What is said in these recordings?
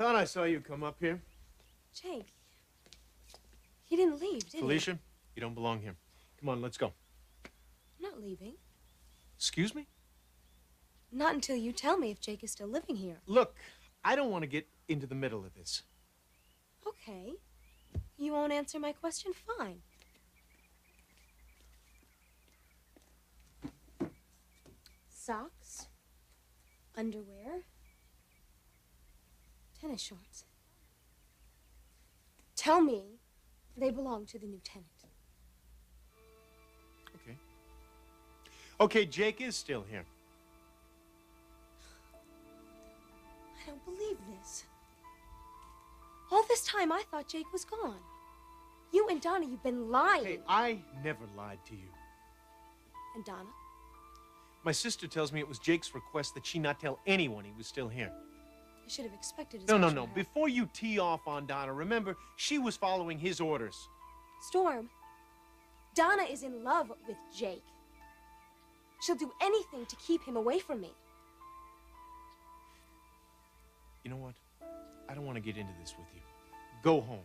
thought I saw you come up here. Jake, he didn't leave, did he? Felicia, you don't belong here. Come on, let's go. I'm not leaving. Excuse me? Not until you tell me if Jake is still living here. Look, I don't want to get into the middle of this. Okay. You won't answer my question? Fine. Socks, underwear, tennis shorts. Tell me they belong to the new tenant. Okay. Okay, Jake is still here. I don't believe this. All this time, I thought Jake was gone. You and Donna, you've been lying. Hey, I never lied to you. And Donna? My sister tells me it was Jake's request that she not tell anyone he was still here. I should have expected as No, much no, no. of her. Before you tee off on Donna, remember, she was following his orders. Storm, Donna is in love with Jake. She'll do anything to keep him away from me. You know what? I don't want to get into this with you. Go home.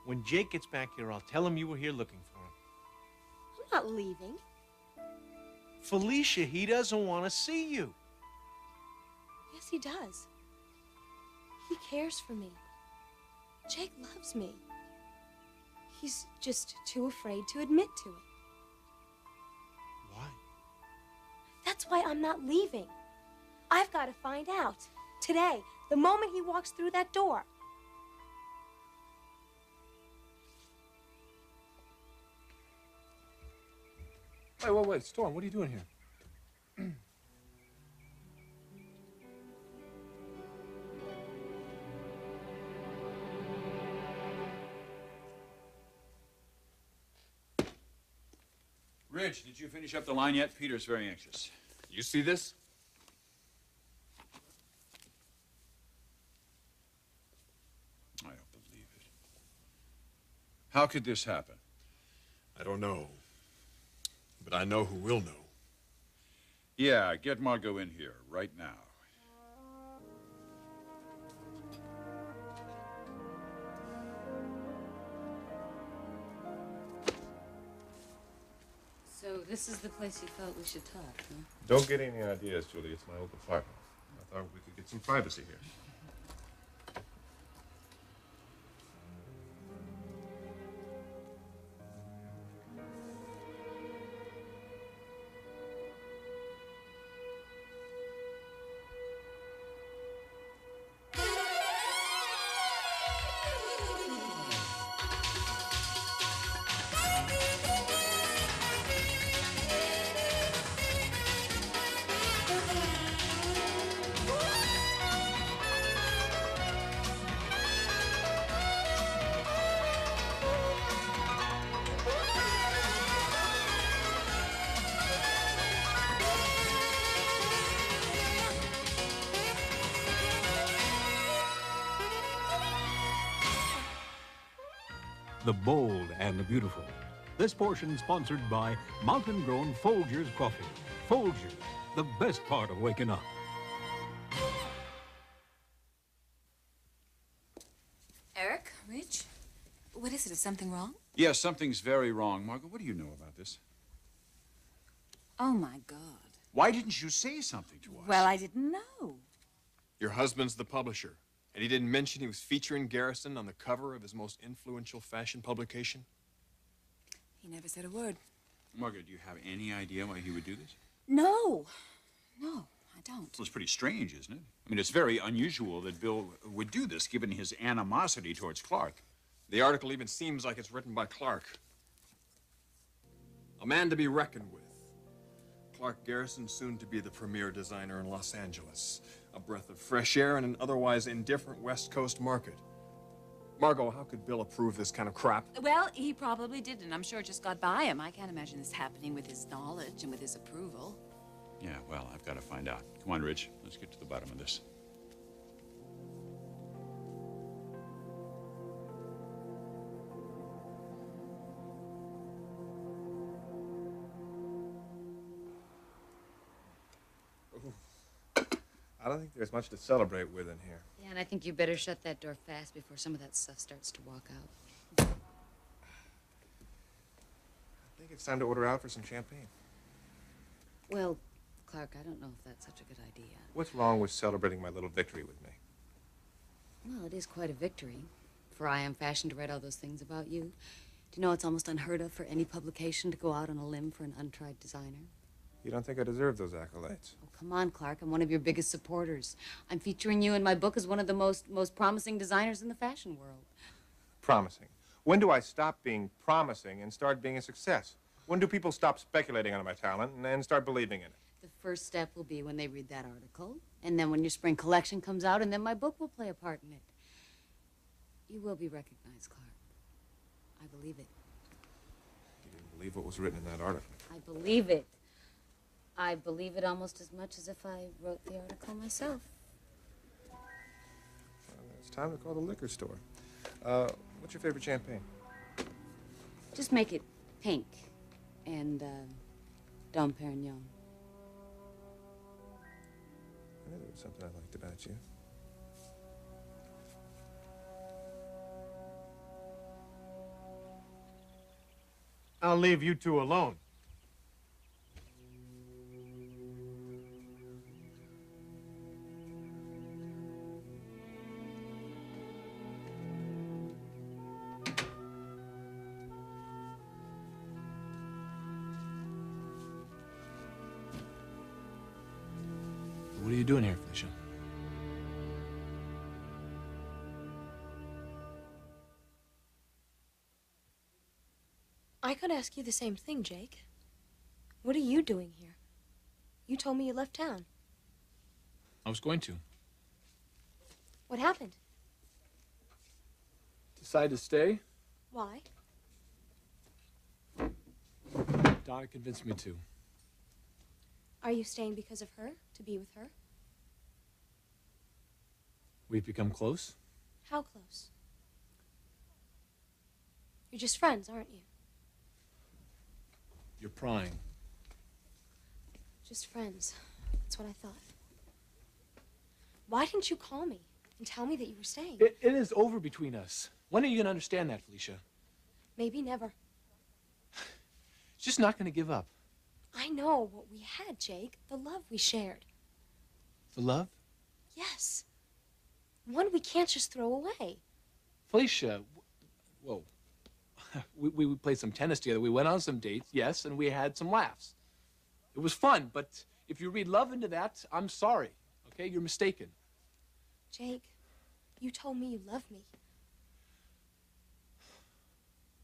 When Jake gets back here, I'll tell him you were here looking for him. I'm not leaving. Felicia, he doesn't want to see you. Yes, he does. He cares for me. Jake loves me. He's just too afraid to admit to it. Why? That's why I'm not leaving. I've got to find out. Today, the moment he walks through that door. Wait, Storm, what are you doing here? Rich, did you finish up the line yet? Peter's very anxious. You see this? I don't believe it. How could this happen? I don't know. But I know who will know. Yeah, get Margo in here right now. So this is the place you felt we should talk, huh? Don't get any ideas, Julie. It's my old apartment. I thought we could get some privacy here. The bold and the beautiful. This portion sponsored by mountain-grown Folgers coffee. Folgers, the best part of waking up. Eric, Rich, what is it? Is something wrong? Yes, something's very wrong. Margo, what do you know about this? Oh, my God. Why didn't you say something to us? Well, I didn't know. Your husband's the publisher, and he didn't mention he was featuring Garrison on the cover of his most influential fashion publication? He never said a word. Margo, do you have any idea why he would do this? No, I don't. Well, it's pretty strange, isn't it? I mean, it's very unusual that Bill would do this, given his animosity towards Clarke. The article even seems like it's written by Clarke. A man to be reckoned with. Clarke Garrison, soon to be the premier designer in Los Angeles. A breath of fresh air in an otherwise indifferent West Coast market. Margo, how could Bill approve this kind of crap? Well, he probably didn't. I'm sure it just got by him. I can't imagine this happening with his knowledge and with his approval. Yeah, well, I've got to find out. Come on, Rich. Let's get to the bottom of this. I don't think there's much to celebrate with in here. Yeah, and I think you better shut that door fast before some of that stuff starts to walk out. I think it's time to order out for some champagne. Well, Clarke, I don't know if that's such a good idea. What's wrong with celebrating my little victory with me? Well, it is quite a victory. For I Am Fashion to write all those things about you. Do you know it's almost unheard of for any publication to go out on a limb for an untried designer? You don't think I deserve those accolades? Oh, come on, Clarke. I'm one of your biggest supporters. I'm featuring you in my book as one of the most promising designers in the fashion world. Promising. When do I stop being promising and start being a success? When do people stop speculating on my talent and start believing in it? The first step will be when they read that article, and then when your spring collection comes out, and then my book will play a part in it. You will be recognized, Clarke. I believe it. You didn't believe what was written in that article. I believe it. I believe it almost as much as if I wrote the article myself. Well, it's time to call the liquor store. What's your favorite champagne? Just make it pink and Dom Perignon. I knew there was something I liked about you. I'll leave you two alone. What are you doing here, Felicia? I could ask you the same thing, Jake. What are you doing here? You told me you left town. I was going to. What happened? Decided to stay? Why? Donna convinced me to. Are you staying because of her? To be with her? We've become close? How close? You're just friends, aren't you? You're prying. Just friends. That's what I thought. Why didn't you call me and tell me that you were staying? It is over between us. When are you going to understand that, Felicia? Maybe never. It's just not going to give up. I know what we had, Jake. The love we shared. The love? Yes. One we can't just throw away. Felicia, whoa. We played some tennis together. We went on some dates, yes, and we had some laughs. It was fun, but if you read love into that, I'm sorry. Okay, you're mistaken. Jake, you told me you loved me.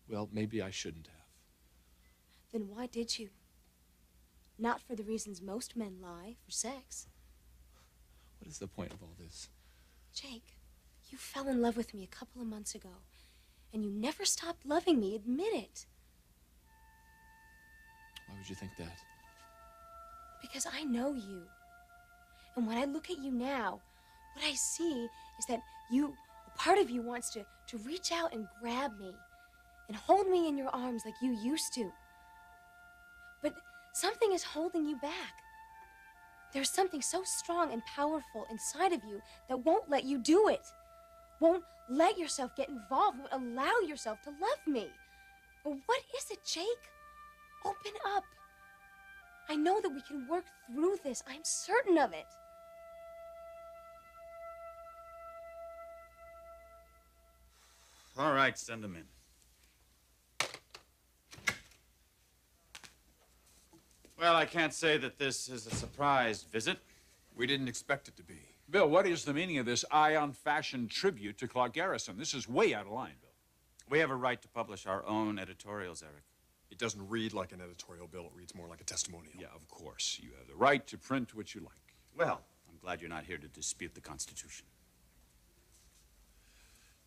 Well, maybe I shouldn't have. Then why did you? Not for the reasons most men lie, for sex. What is the point of all this? Jake, you fell in love with me a couple of months ago, and you never stopped loving me. Admit it. Why would you think that? Because I know you. And when I look at you now, what I see is that you, a part of you wants to reach out and grab me and hold me in your arms like you used to. But something is holding you back. There's something so strong and powerful inside of you that won't let you do it. Won't let yourself get involved, won't allow yourself to love me. But what is it, Jake? Open up. I know that we can work through this. I'm certain of it. All right, send them in. Well, I can't say that this is a surprise visit. We didn't expect it to be. Bill, what is the meaning of this Ion Fashion tribute to Clarke Garrison? This is way out of line, Bill. We have a right to publish our own editorials, Eric. It doesn't read like an editorial, Bill. It reads more like a testimonial. Yeah, of course. You have the right to print what you like. Well, I'm glad you're not here to dispute the Constitution.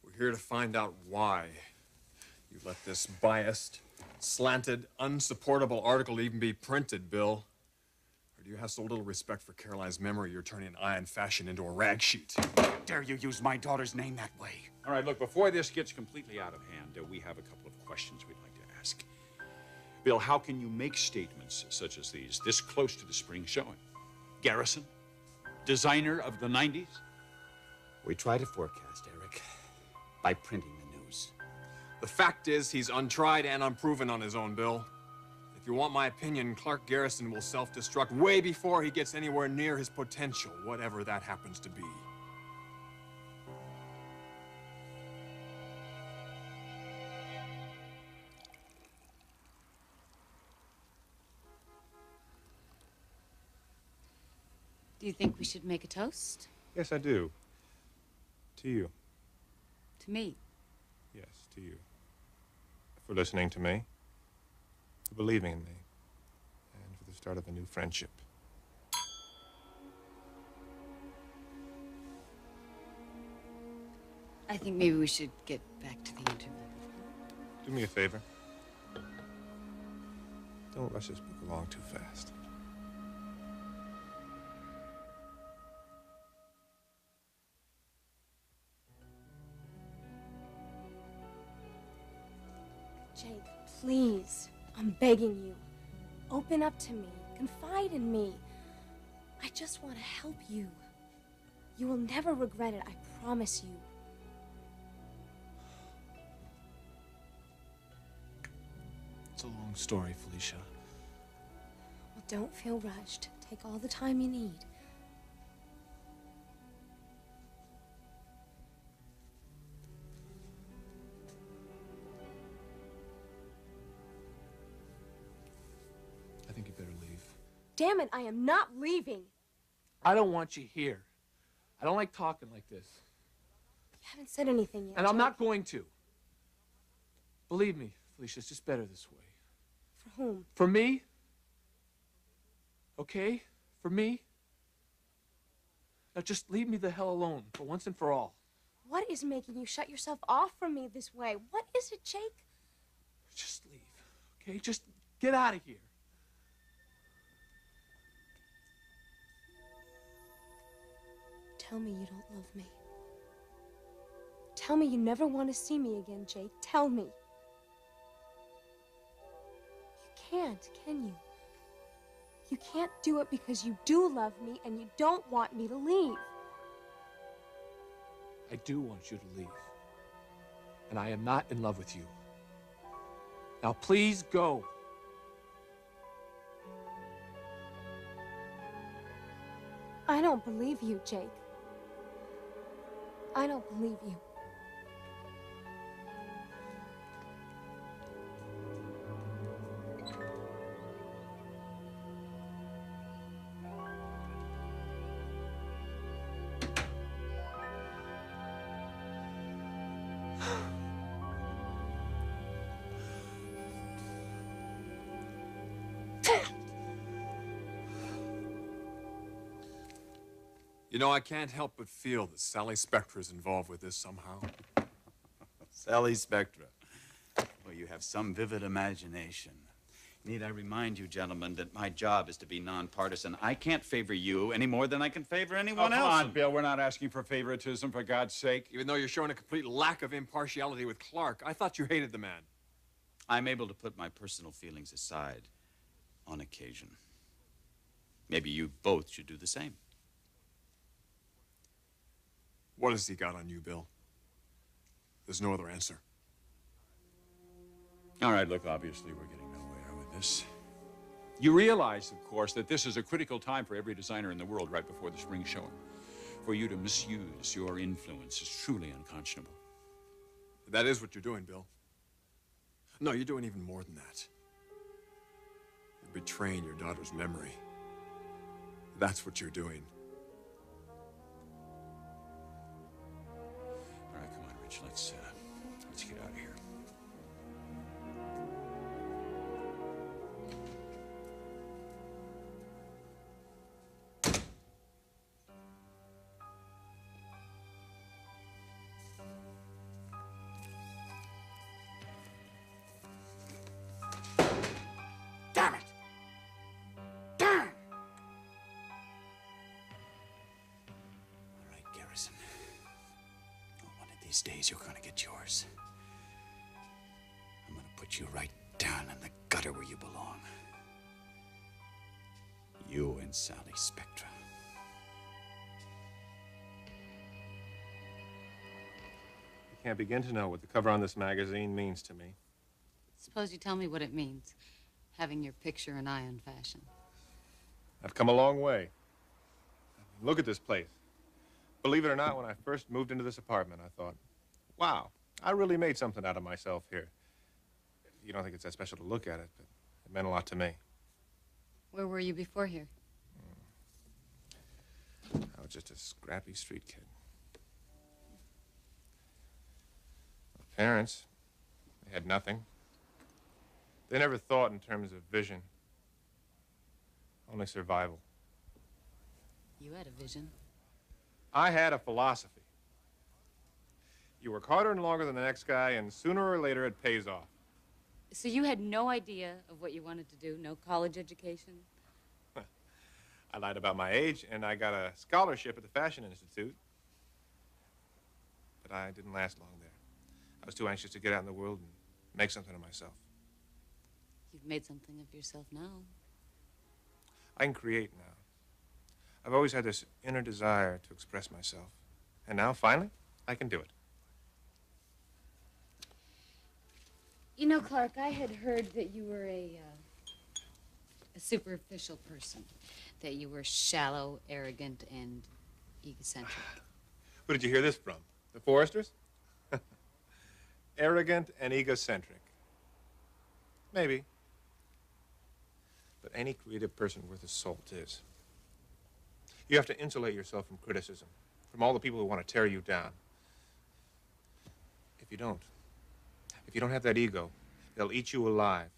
We're here to find out why you let this biased, slanted, unsupportable article even be printed, Bill. Or do you have so little respect for Caroline's memory you're turning Ion Fashion into a rag sheet? How dare you use my daughter's name that way? All right, look, before this gets completely out of hand, we have a couple of questions we'd like to ask. Bill, how can you make statements such as these this close to the spring showing? Garrison, designer of the 90s? We try to forecast, Eric, by printing the news. The fact is, he's untried and unproven on his own, Bill. If you want my opinion, Clarke Garrison will self-destruct way before he gets anywhere near his potential, whatever that happens to be. Do you think we should make a toast? Yes, I do. To you. To me? Yes, to you. For listening to me. For believing in me. And for the start of a new friendship. I think maybe we should get back to the interview. Do me a favor. Don't rush this book along too fast. Jake, please, I'm begging you. Open up to me. Confide in me. I just want to help you. You will never regret it, I promise you. It's a long story, Felicia. Well, don't feel rushed. Take all the time you need. I think you better leave. Damn it, I am not leaving. I don't want you here. I don't like talking like this. You haven't said anything yet. And I'm Jake. not going to. Believe me, Felicia, it's just better this way. For whom? For me? Okay? For me? Now just leave me the hell alone for once and for all. What is making you shut yourself off from me this way? What is it, Jake? Just leave, okay? Just get out of here. Tell me you don't love me. Tell me you never want to see me again, Jake. Tell me. You can't, can you? You can't do it because you do love me and you don't want me to leave. I do want you to leave. And I am not in love with you. Now please go. I don't believe you, Jake. I don't believe you. You know, I can't help but feel that Sally Spectra is involved with this somehow. Sally Spectra. Well, you have some vivid imagination. Need I remind you, gentlemen, that my job is to be nonpartisan. I can't favor you any more than I can favor anyone else. Come on, Bill. We're not asking for favoritism, for God's sake. Even though you're showing a complete lack of impartiality with Clarke, I thought you hated the man. I'm able to put my personal feelings aside on occasion. Maybe you both should do the same. What has he got on you, Bill? There's no other answer. All right, look, obviously we're getting nowhere with this. You realize, of course, that this is a critical time for every designer in the world right before the spring showing. For you to misuse your influence is truly unconscionable. That is what you're doing, Bill. No, you're doing even more than that. You're betraying your daughter's memory. That's what you're doing. All right, come on, Rich. Let's get out of here. Damn it! Damn! All right, Garrison. One of these days, you're gonna get yours. I'm gonna put you right down in the gutter where you belong. You and Sally Spectra. can't begin to know what the cover on this magazine means to me. Suppose you tell me what it means, having your picture in Ion fashion. I've come a long way. Look at this place. Believe it or not, when I first moved into this apartment, I thought, wow, I really made something out of myself here. You don't think it's that special to look at it, but it meant a lot to me. Where were you before here? I was just a scrappy street kid. My parents, they had nothing. They never thought in terms of vision, only survival. You had a vision. I had a philosophy. You work harder and longer than the next guy, and sooner or later it pays off. So you had no idea of what you wanted to do? No college education? I lied about my age, and I got a scholarship at the Fashion Institute. But I didn't last long there. I was too anxious to get out in the world and make something of myself. You've made something of yourself now. I can create now. I've always had this inner desire to express myself. And now, finally, I can do it. You know, Clarke, I had heard that you were a superficial person. That you were shallow, arrogant, and egocentric. Where did you hear this from? The Foresters? Arrogant and egocentric. Maybe. But any creative person worth his salt is. You have to insulate yourself from criticism, from all the people who want to tear you down. If you don't have that ego, they'll eat you alive.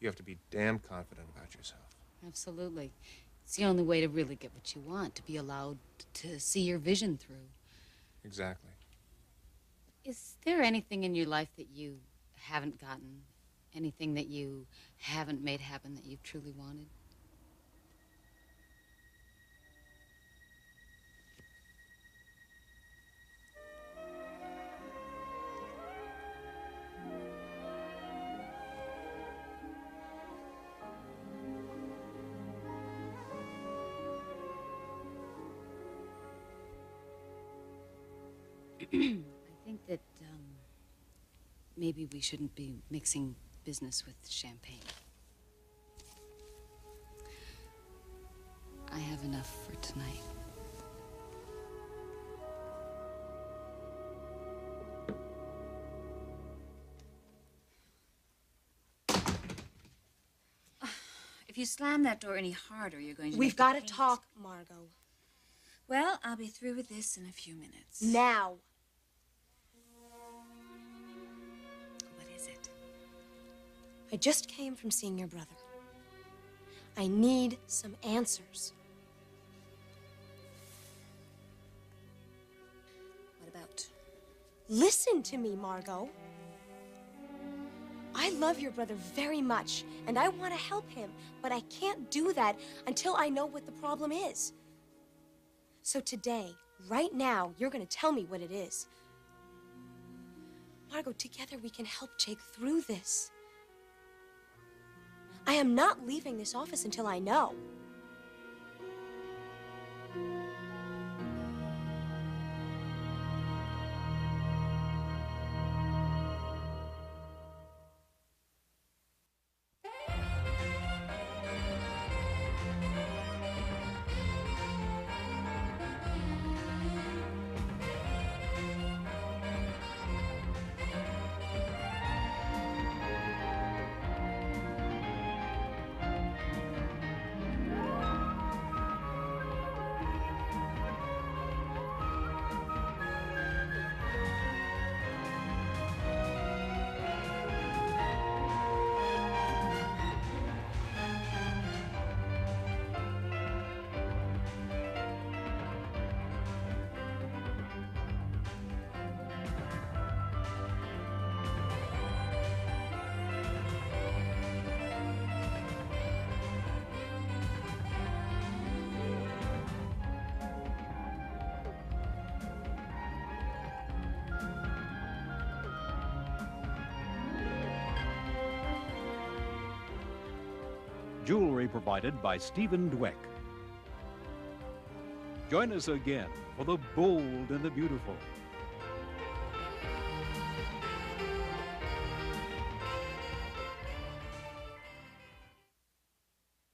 You have to be damn confident about yourself. Absolutely. It's the only way to really get what you want, to be allowed to see your vision through. Exactly. Is there anything in your life that you haven't gotten? Anything that you haven't made happen that you truly wanted? I think that maybe we shouldn't be mixing business with champagne. I have enough for tonight. If you slam that door any harder, you're going to We've got to talk, Margo. Well, I'll be through with this in a few minutes. Now. What is it? I just came from seeing your brother. I need some answers. What about? Listen to me, Margo. I love your brother very much, and I want to help him, but I can't do that until I know what the problem is. So today, right now, you're going to tell me what it is. Margo, together we can help Jake through this. I am not leaving this office until I know. Jewelry provided by Stephen Dweck. Join us again for the bold and the beautiful.